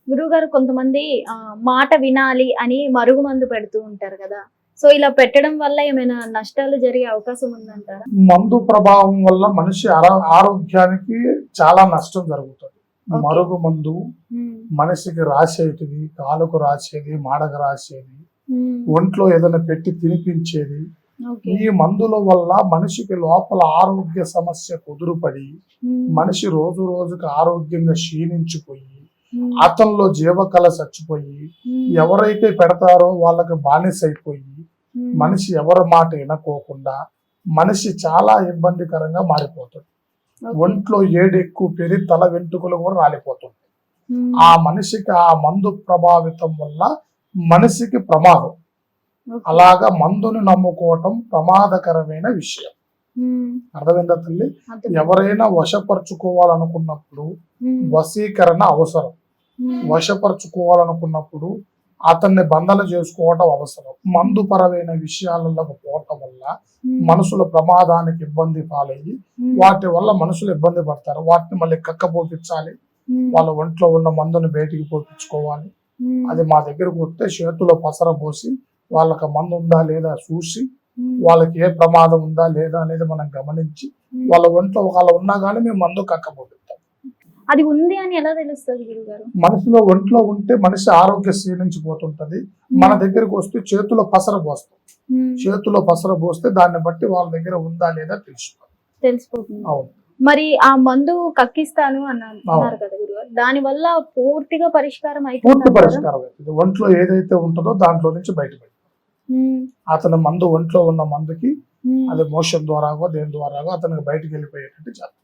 గురువుగారు కొంతమంది మాట వినాలి అని మరుగుమందు పెడుతూ ఉంటారు కదా. సో ఇలా పెట్టడం వల్ల ఏమైనా నష్టాలు జరిగే అవకాశం ఉందంటారా? మందు ప్రభావం వల్ల మనిషి ఆరోగ్యానికి చాలా నష్టం జరుగుతుంది. మరుగు మందు మనిషికి రాసేటిది, కాలుకు రాసేది, మాడకు రాసేది, ఒంట్లో ఏదైనా పెట్టి తినిపించేది. ఈ మందుల వల్ల మనిషికి లోపల ఆరోగ్య సమస్య కుదురుపడి మనిషి రోజు రోజుకి ఆరోగ్యంగా క్షీణించిపోయి అతనిలో జీవకళ చచ్చిపోయి ఎవరైతే పెడతారో వాళ్ళకి బానిస అయిపోయి మనిషి ఎవరి మాట వినకోకుండా మనిషి చాలా ఇబ్బందికరంగా మారిపోతుంది. ఒంట్లో ఏడు ఎక్కువ పెరిగి తల వెంట్రుకలు కూడా రాలిపోతుంది. ఆ మనిషికి ఆ మందు ప్రభావితం వల్ల మనిషికి ప్రమాదం. అలాగా మందుని నమ్ముకోవటం ప్రమాదకరమైన విషయం. అర్థమైందా తల్లి? ఎవరైనా వశపరుచుకోవాలనుకున్నప్పుడు వశీకరణ అవసరం. వశపరుచుకోవాలనుకున్నప్పుడు అతన్ని బంధన చేసుకోవటం అవసరం. మందు పరమైన విషయాలకు పోవటం వల్ల మనుషుల ప్రమాదానికి ఇబ్బంది పాలయ్యి వాటి వల్ల మనుషులు ఇబ్బంది పడతారు. వాటిని మళ్ళీ కక్కపోపించాలి, వాళ్ళ ఒంట్లో ఉన్న మందుని బయటికి పోపించుకోవాలి. అది మా దగ్గరకు వస్తే చేతిలో పసర పోసి వాళ్ళకి మందు ఉందా లేదా చూసి వాళ్ళకి ఏ ప్రమాదం ఉందా లేదా అనేది మనం గమనించి వాళ్ళ ఒంట్లో ఒకవేళ ఉన్నా కానీ మేము మందు కక్కపోపిస్తాం. అది ఉంది అని ఎలా తెలుస్తుంది గురుగారు? మనిషిలో ఒంట్లో ఉంటే మనిషి ఆరోగ్య క్షీణించిపోతుంటది. మన దగ్గరకు వస్తే చేతిలో పసర పోస్తాం. చేతిలో పసర పోస్తే దాన్ని బట్టి వాళ్ళ దగ్గర ఉందా లేదా తెలిసిపోతుంది. అవును. మరి ఆ మందు కక్కిస్తాను అన్నారు కదా గురుగారు, దాని వల్ల పూర్తిగా పరిష్కారం పూర్తి పరిష్కారం అవుతుంది. ఒంట్లో ఏదైతే ఉంటుందో దాంట్లో నుంచి బయటపడి అతని మందు ఒంట్లో ఉన్న మందుకి అది మోషన్ ద్వారాగో దేని ద్వారాగో అతనికి బయటకు వెళ్ళిపోయేటట్టు చేస్తాం.